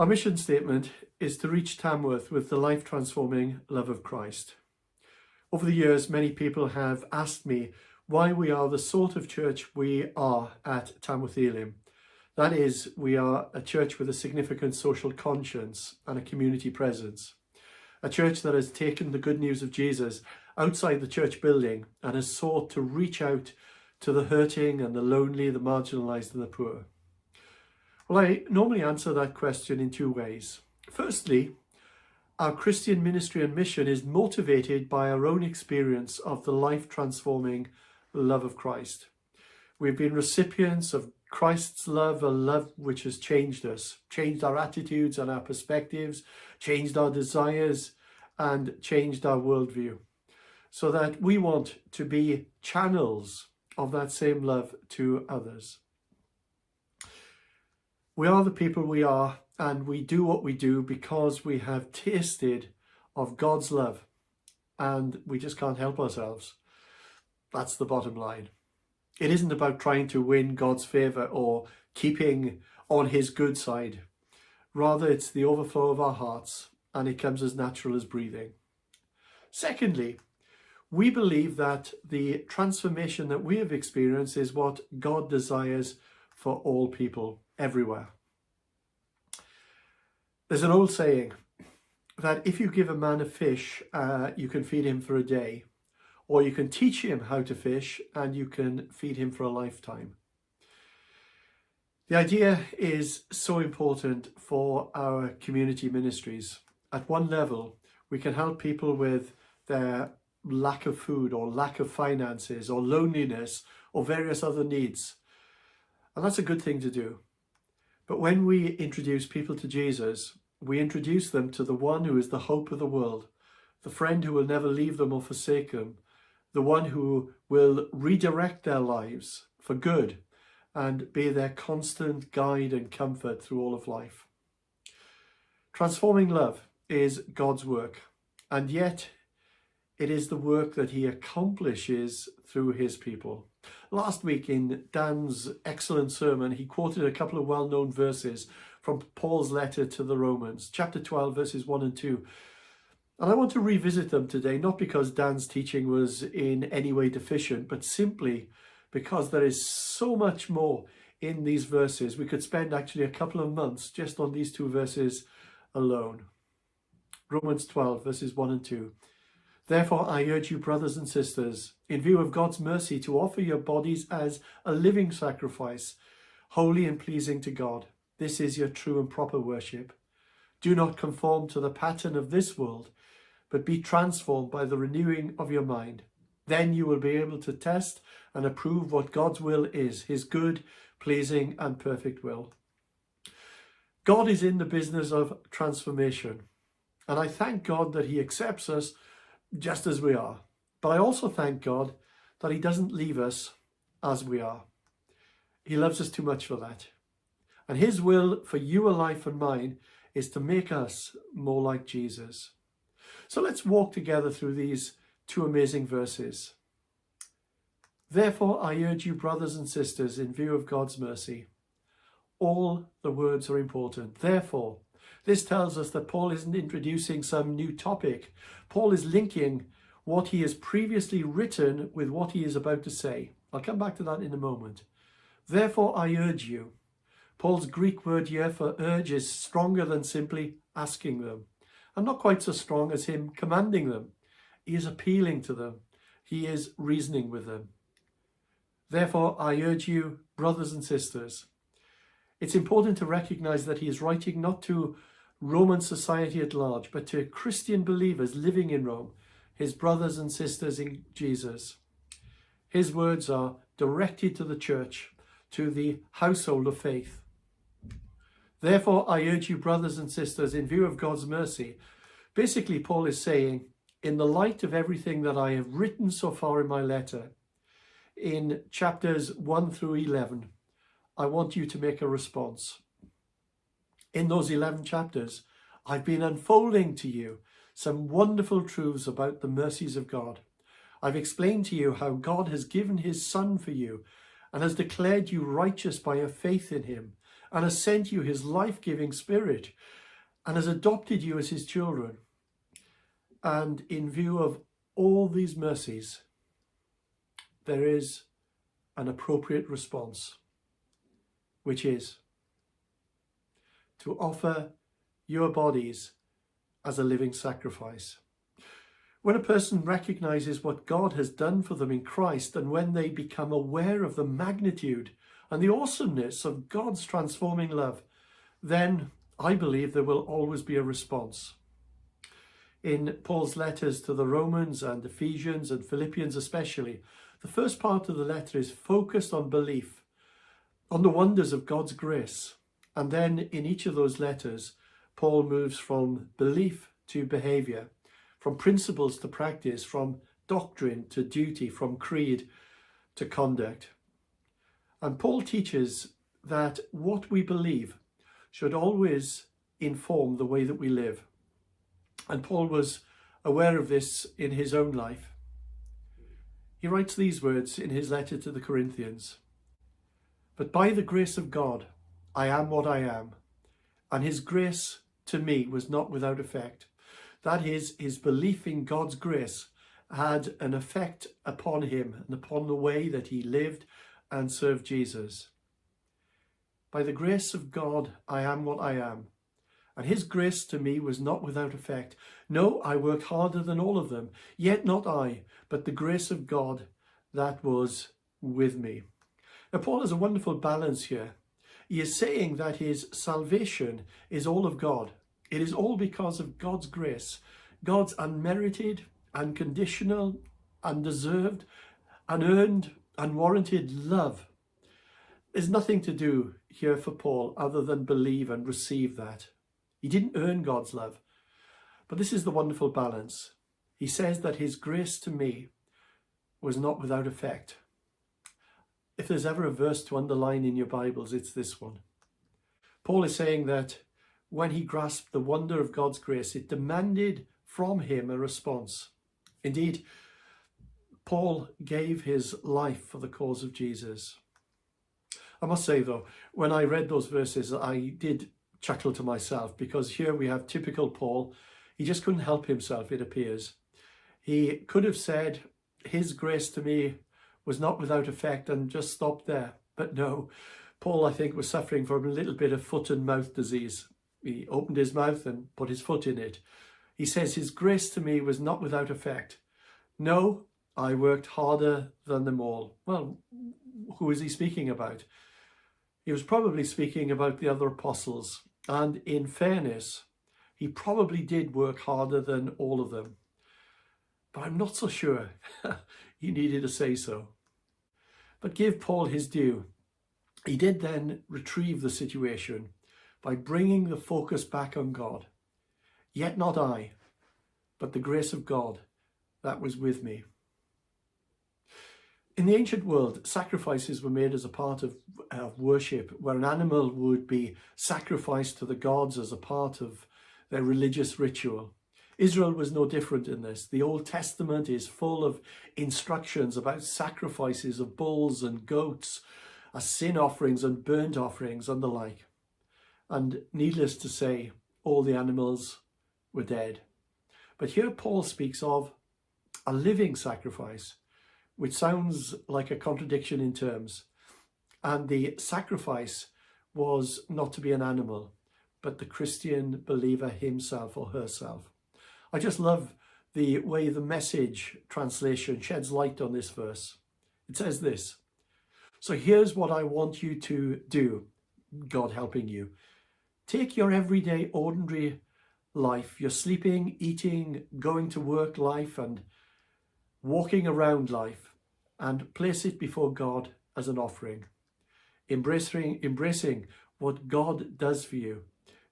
Our mission statement is to reach Tamworth with the life-transforming love of Christ. Over the years, many people have asked me why we are the sort of church we are at Tamworth Elim. That is, we are a church with a significant social conscience and a community presence. A church that has taken the good news of Jesus outside the church building and has sought to reach out to the hurting and the lonely, the marginalised and the poor. Well, I normally answer that question in two ways. Firstly, our Christian ministry and mission is motivated by our own experience of the life-transforming love of Christ. We've been recipients of Christ's love, a love which has changed us, changed our attitudes and our perspectives, changed our desires and changed our worldview, so that we want to be channels of that same love to others. We are the people we are, and we do what we do because we have tasted of God's love, and we just can't help ourselves. That's the bottom line. It isn't about trying to win God's favour or keeping on his good side. Rather, it's the overflow of our hearts, and it comes as natural as breathing. Secondly, we believe that the transformation that we have experienced is what God desires for all people, everywhere. There's an old saying that if you give a man a fish, you can feed him for a day, or you can teach him how to fish and you can feed him for a lifetime. The idea is so important for our community ministries. At one level, we can help people with their lack of food or lack of finances or loneliness or various other needs. And that's a good thing to do. But when we introduce people to Jesus, we introduce them to the one who is the hope of the world, the friend who will never leave them or forsake them, the one who will redirect their lives for good and be their constant guide and comfort through all of life. Transforming love is God's work, and yet it is the work that he accomplishes through his people. Last week in Dan's excellent sermon, he quoted a couple of well-known verses from Paul's letter to the Romans, chapter 12, verses 1 and 2. And I want to revisit them today, not because Dan's teaching was in any way deficient, but simply because there is so much more in these verses. We could spend actually a couple of months just on these two verses alone. Romans 12, verses 1 and 2. Therefore, I urge you, brothers and sisters, in view of God's mercy, to offer your bodies as a living sacrifice, holy and pleasing to God. This is your true and proper worship. Do not conform to the pattern of this world, but be transformed by the renewing of your mind. Then you will be able to test and approve what God's will is, his good, pleasing and perfect will. God is in the business of transformation, and I thank God that he accepts us just as we are. But I also thank God that he doesn't leave us as we are. He loves us too much for that. And his will for your life and mine is to make us more like Jesus. So let's walk together through these two amazing verses. Therefore, I urge you, brothers and sisters, in view of God's mercy. All the words are important. Therefore, this tells us that Paul isn't introducing some new topic. Paul is linking what he has previously written with what he is about to say. I'll come back to that in a moment. Therefore, I urge you. Paul's Greek word here for urge is stronger than simply asking them, and not quite so strong as him commanding them. He is appealing to them. He is reasoning with them. Therefore, I urge you, brothers and sisters. It's important to recognize that he is writing not to Roman society at large, but to Christian believers living in Rome, his brothers and sisters in Jesus. His words are directed to the church, to the household of faith. Therefore, I urge you, brothers and sisters, in view of God's mercy. Basically, Paul is saying, in the light of everything that I have written so far in my letter, in chapters 1 through 11, I want you to make a response. In those 11 chapters, I've been unfolding to you some wonderful truths about the mercies of God. I've explained to you how God has given his Son for you and has declared you righteous by your faith in him, and has sent you his life-giving Spirit and has adopted you as his children. And in view of all these mercies, there is an appropriate response, which is to offer your bodies as a living sacrifice. When a person recognizes what God has done for them in Christ, and when they become aware of the magnitude and the awesomeness of God's transforming love, then I believe there will always be a response. In Paul's letters to the Romans and Ephesians and Philippians especially, the first part of the letter is focused on belief, on the wonders of God's grace. And then in each of those letters, Paul moves from belief to behavior, from principles to practice, from doctrine to duty, from creed to conduct. And Paul teaches that what we believe should always inform the way that we live. And Paul was aware of this in his own life. He writes these words in his letter to the Corinthians: "But by the grace of God, I am what I am, and his grace to me was not without effect." That is, his belief in God's grace had an effect upon him and upon the way that he lived and served Jesus. By the grace of God, I am what I am, and his grace to me was not without effect. No, I worked harder than all of them, yet not I, but the grace of God that was with me. Now, Paul has a wonderful balance here. He is saying that his salvation is all of God. It is all because of God's grace, God's unmerited, unconditional, undeserved, unearned, unwarranted love. There's nothing to do here for Paul other than believe and receive that. He didn't earn God's love. But this is the wonderful balance. He says that his grace to me was not without effect. If there's ever a verse to underline in your Bibles, it's this one. Paul is saying that when he grasped the wonder of God's grace, it demanded from him a response. Indeed, Paul gave his life for the cause of Jesus. I must say, though, when I read those verses, I did chuckle to myself, because here we have typical Paul. He just couldn't help himself, it appears. He could have said, his grace to me was not without effect, and just stopped there. But no, Paul, I think, was suffering from a little bit of foot and mouth disease. He opened his mouth and put his foot in it. He says, his grace to me was not without effect. No, I worked harder than them all. Well, who is he speaking about? He was probably speaking about the other apostles. And in fairness, he probably did work harder than all of them. But I'm not so sure he needed to say so. But give Paul his due. He did then retrieve the situation by bringing the focus back on God. Yet not I, but the grace of God that was with me. In the ancient world, sacrifices were made as a part of worship, where an animal would be sacrificed to the gods as a part of their religious ritual. Israel was no different in this. The Old Testament is full of instructions about sacrifices of bulls and goats, as sin offerings and burnt offerings and the like. And needless to say, all the animals were dead. But here Paul speaks of a living sacrifice, which sounds like a contradiction in terms. And the sacrifice was not to be an animal, but the Christian believer himself or herself. I just love the way the Message translation sheds light on this verse. It says this: "So here's what I want you to do, God helping you. Take your everyday, ordinary life, your sleeping, eating, going to work life and walking around life, and place it before God as an offering. Embracing what God does for you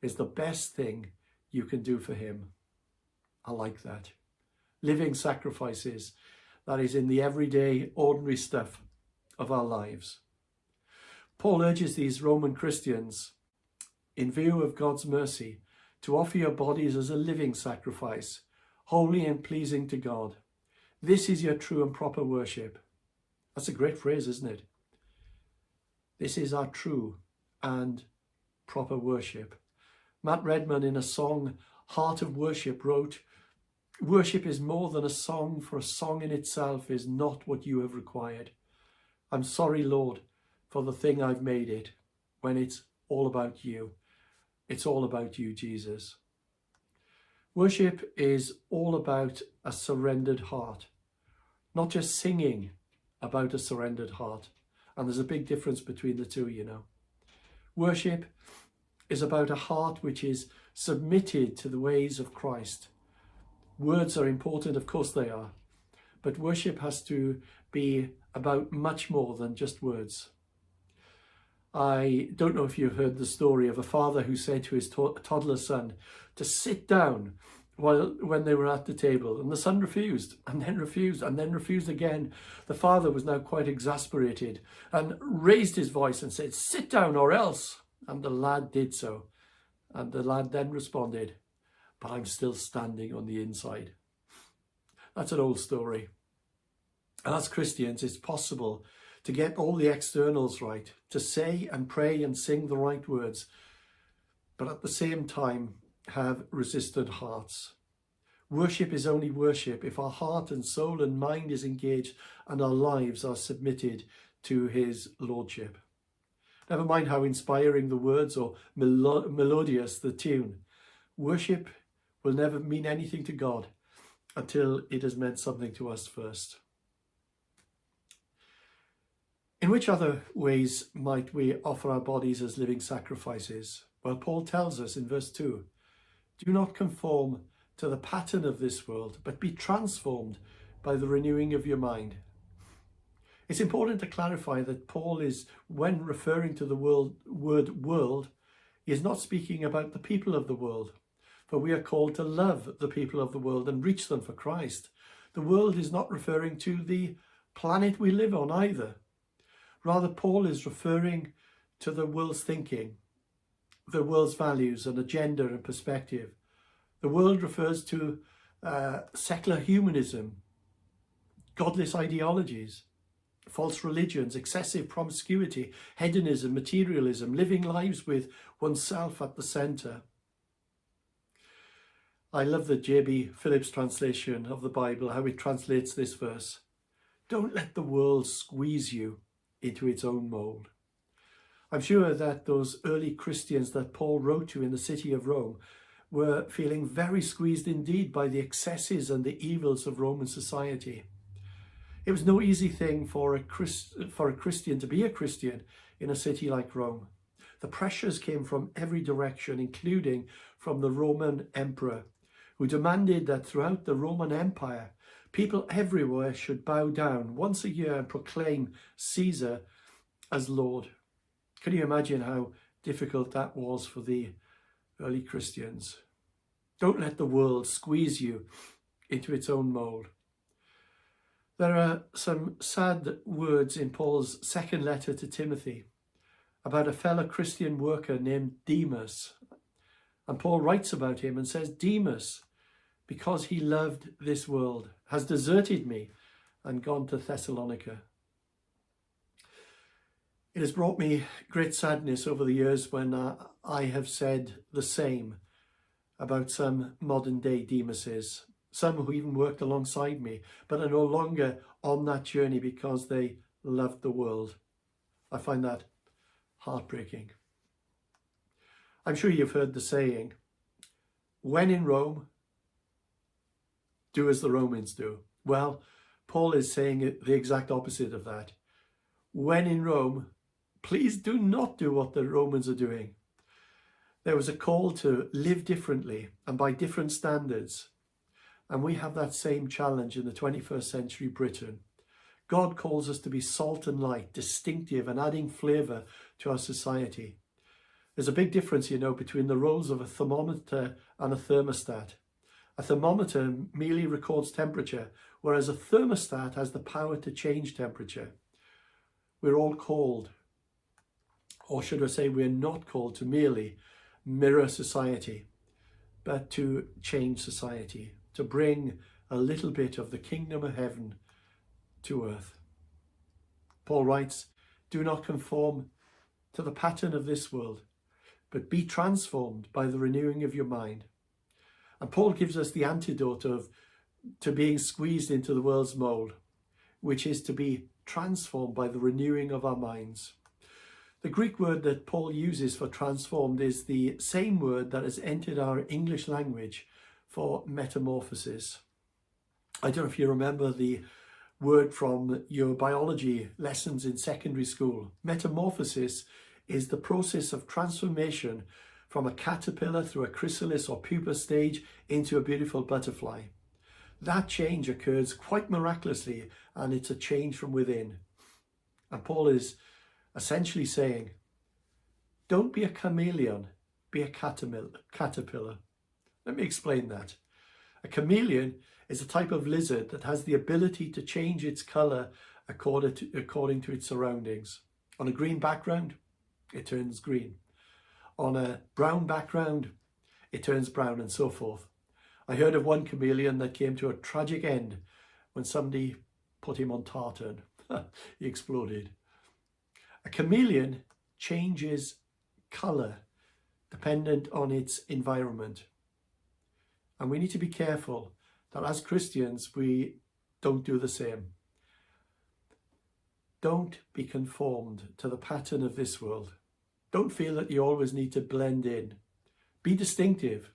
is the best thing you can do for him." I like that. Living sacrifices, that is in the everyday, ordinary stuff of our lives. Paul urges these Roman Christians, in view of God's mercy, to offer your bodies as a living sacrifice, holy and pleasing to God. This is your true and proper worship. That's a great phrase, isn't it? This is our true and proper worship. Matt Redman, in a song, Heart of Worship, wrote, "Worship is more than a song, for a song in itself is not what you have required. I'm sorry, Lord, for the thing I've made it, when it's all about you. It's all about you, Jesus." Worship is all about a surrendered heart, not just singing about a surrendered heart. And there's a big difference between the two, you know. Worship is about a heart which is submitted to the ways of Christ. Words are important, of course they are, but worship has to be about much more than just words. I don't know if you've heard the story of a father who said to his toddler son to sit down when they were at the table, and the son refused, and then refused, and then refused again. The father was now quite exasperated and raised his voice and said, "Sit down or else." And the lad did so. And the lad then responded, "But I'm still standing on the inside." That's an old story. And as Christians, it's possible to get all the externals right, to say and pray and sing the right words, but at the same time have resistant hearts. Worship is only worship if our heart and soul and mind is engaged and our lives are submitted to his lordship. Never mind how inspiring the words or melodious the tune. Worship will never mean anything to God until it has meant something to us first. In which other ways might we offer our bodies as living sacrifices? Well, Paul tells us in verse 2, "Do not conform to the pattern of this world, but be transformed by the renewing of your mind." It's important to clarify that Paul is, when referring to the word world, he is not speaking about the people of the world, for we are called to love the people of the world and reach them for Christ. The world is not referring to the planet we live on either. Rather, Paul is referring to the world's thinking, the world's values and agenda and perspective. The world refers to secular humanism, godless ideologies, false religions, excessive promiscuity, hedonism, materialism, living lives with oneself at the centre. I love the J.B. Phillips translation of the Bible, how it translates this verse. "Don't let the world squeeze you into its own mould." I'm sure that those early Christians that Paul wrote to in the city of Rome were feeling very squeezed indeed by the excesses and the evils of Roman society. It was no easy thing for a Christian to be a Christian in a city like Rome. The pressures came from every direction, including from the Roman emperor, who demanded that throughout the Roman Empire, people everywhere should bow down once a year and proclaim Caesar as Lord. Can you imagine how difficult that was for the early Christians? Don't let the world squeeze you into its own mould. There are some sad words in Paul's second letter to Timothy about a fellow Christian worker named Demas. And Paul writes about him and says, "Demas, because he loved this world, has deserted me and gone to Thessalonica." It has brought me great sadness over the years when I have said the same about some modern day Demases, some who even worked alongside me, but are no longer on that journey because they loved the world. I find that heartbreaking. I'm sure you've heard the saying, "When in Rome, do as the Romans do." Well, Paul is saying the exact opposite of that. When in Rome, please do not do what the Romans are doing. There was a call to live differently and by different standards. And we have that same challenge in the 21st century Britain. God calls us to be salt and light, distinctive and adding flavour to our society. There's a big difference, you know, between the roles of a thermometer and a thermostat. A thermometer merely records temperature, whereas a thermostat has the power to change temperature. We're all called, or should I say we're not called, to merely mirror society, but to change society, to bring a little bit of the kingdom of heaven to earth. Paul writes, "Do not conform to the pattern of this world, but be transformed by the renewing of your mind. And Paul gives us the antidote to being squeezed into the world's mold, which is to be transformed by the renewing of our minds. The Greek word that Paul uses for transformed is the same word that has entered our English language for metamorphosis. I don't know if you remember the word from your biology lessons in secondary school. Metamorphosis is the process of transformation from a caterpillar through a chrysalis or pupa stage into a beautiful butterfly. That change occurs quite miraculously, and it's a change from within. And Paul is essentially saying, don't be a chameleon, be a caterpillar. Let me explain that. A chameleon is a type of lizard that has the ability to change its colour according to its surroundings. On a green background, it turns green. On a brown background, it turns brown, and so forth. I heard of one chameleon that came to a tragic end when somebody put him on tartan. He exploded. A chameleon changes colour dependent on its environment. And we need to be careful that as Christians, we don't do the same. Don't be conformed to the pattern of this world. Don't feel that you always need to blend in. Be distinctive.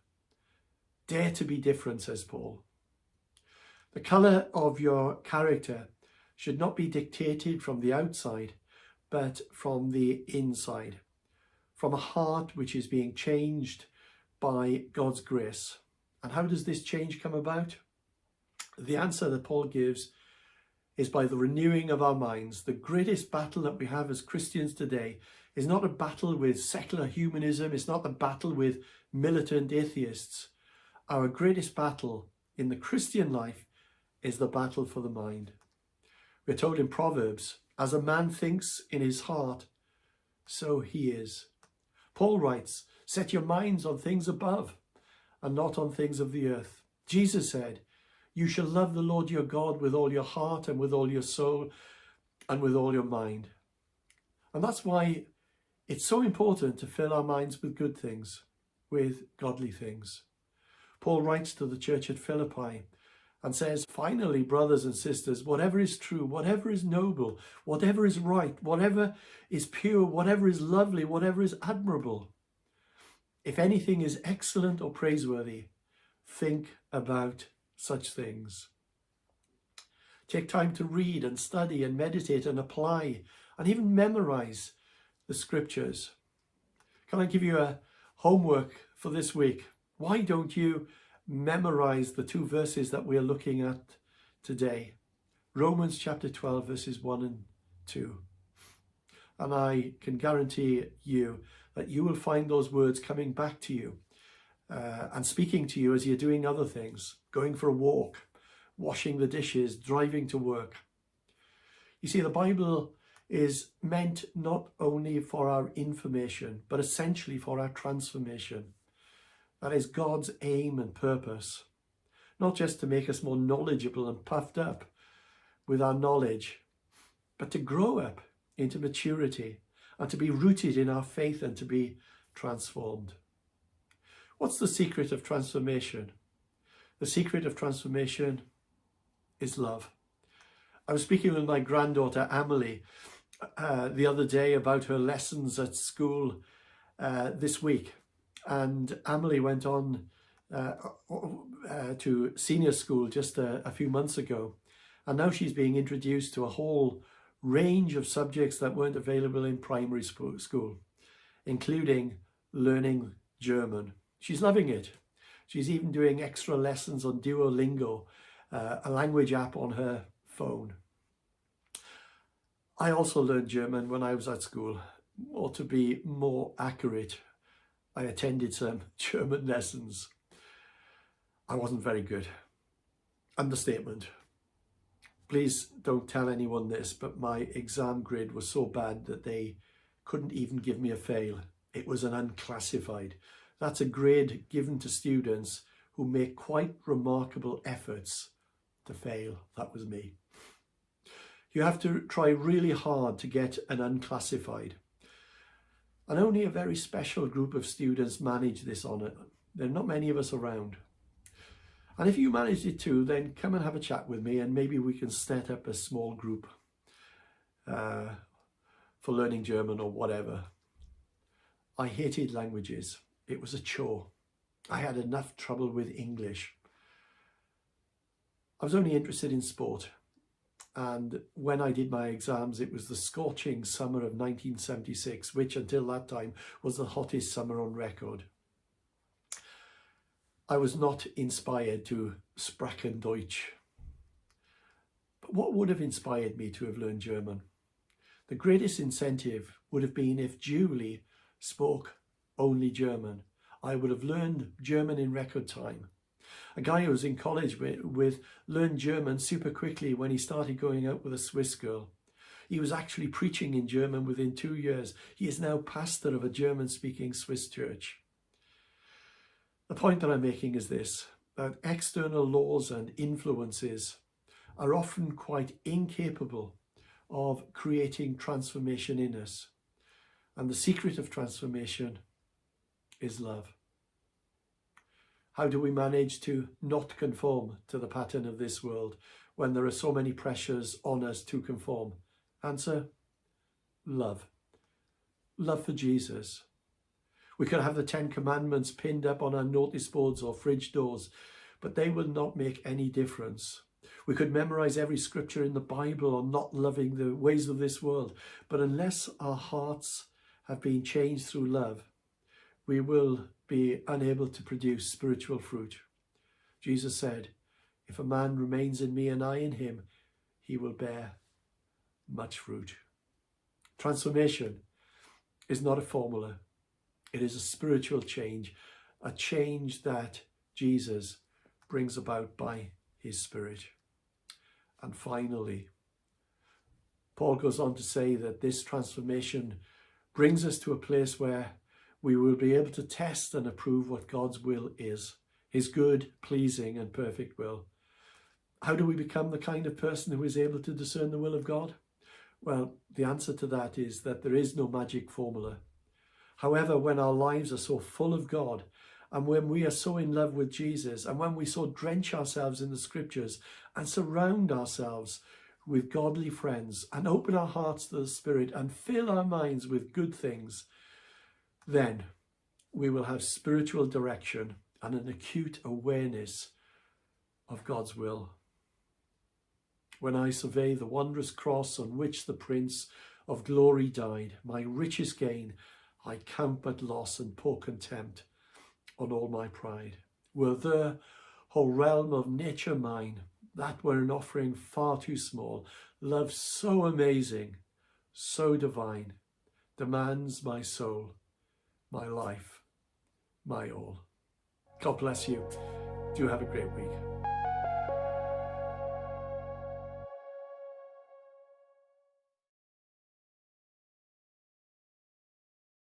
Dare to be different, says Paul. The colour of your character should not be dictated from the outside, but from the inside, from a heart which is being changed by God's grace. And how does this change come about? The answer that Paul gives is by the renewing of our minds. The greatest battle that we have as Christians today is not a battle with secular humanism. It's not a battle with militant atheists. Our greatest battle in the Christian life is the battle for the mind. We're told in Proverbs, as a man thinks in his heart, so he is. Paul writes, set your minds on things above and not on things of the earth. Jesus said, you shall love the Lord your God with all your heart and with all your soul and with all your mind. And that's why it's so important to fill our minds with good things, with godly things. Paul writes to the church at Philippi and says, finally, brothers and sisters, whatever is true, whatever is noble, whatever is right, whatever is pure, whatever is lovely, whatever is admirable, if anything is excellent or praiseworthy, think about such things. Take time to read and study and meditate and apply and even memorize the scriptures. Can I give you a homework for this week? Why don't you memorize the two verses that we're looking at today? Romans chapter 12, verses 1 and 2. And I can guarantee you that you will find those words coming back to you and speaking to you as you're doing other things, going for a walk, washing the dishes, driving to work. You see, the Bible is meant not only for our information, but essentially for our transformation. That is God's aim and purpose, not just to make us more knowledgeable and puffed up with our knowledge, but to grow up into maturity and to be rooted in our faith and to be transformed. What's the secret of transformation? The secret of transformation is love. I was speaking with my granddaughter, Amelie, the other day about her lessons at school this week. And Amelie went on to senior school just a few months ago. And now she's being introduced to a whole range of subjects that weren't available in primary school, including learning German. She's loving it. She's even doing extra lessons on Duolingo, a language app on her phone. I also learned German when I was at school, or to be more accurate, I attended some German lessons. I wasn't very good. Understatement. Please don't tell anyone this, but my exam grade was so bad that they couldn't even give me a fail. It was an unclassified. That's a grade given to students who make quite remarkable efforts to fail. That was me. You have to try really hard to get an unclassified. And only a very special group of students manage this honour. There are not many of us around. And if you managed it too, then come and have a chat with me, and maybe we can set up a small group for learning German or whatever. I hated languages. It was a chore. I had enough trouble with English. I was only interested in sport. And when I did my exams, it was the scorching summer of 1976, which until that time was the hottest summer on record. I was not inspired to sprechen Deutsch. But what would have inspired me to have learned German? The greatest incentive would have been if Julie spoke only German. I would have learned German in record time. A guy who was in college with learned German super quickly when he started going out with a Swiss girl. He was actually preaching in German within 2 years. He is now pastor of a German-speaking Swiss church. The point that I'm making is this, that external laws and influences are often quite incapable of creating transformation in us. And the secret of transformation is love. How do we manage to not conform to the pattern of this world when there are so many pressures on us to conform? Answer, love. Love for Jesus. We could have the 10 Commandments pinned up on our notice boards or fridge doors, but they will not make any difference. We could memorize every scripture in the Bible on not loving the ways of this world, but unless our hearts have been changed through love, we will be unable to produce spiritual fruit. Jesus said, if a man remains in me and I in him, he will bear much fruit. Transformation is not a formula. It is a spiritual change, a change that Jesus brings about by his Spirit. And finally, Paul goes on to say that this transformation brings us to a place where we will be able to test and approve what God's will is, his good, pleasing, and perfect will. How do we become the kind of person who is able to discern the will of God? Well, the answer to that is that there is no magic formula. However, when our lives are so full of God, and when we are so in love with Jesus, and when we so drench ourselves in the scriptures and surround ourselves with godly friends and open our hearts to the Spirit and fill our minds with good things, then we will have spiritual direction and an acute awareness of God's will. When I survey the wondrous cross on which the Prince of Glory died, my richest gain, I count but loss and pour contempt on all my pride. Were the whole realm of nature mine, that were an offering far too small. Love so amazing, so divine, demands my soul, my life, my all. God bless you. Do have a great week.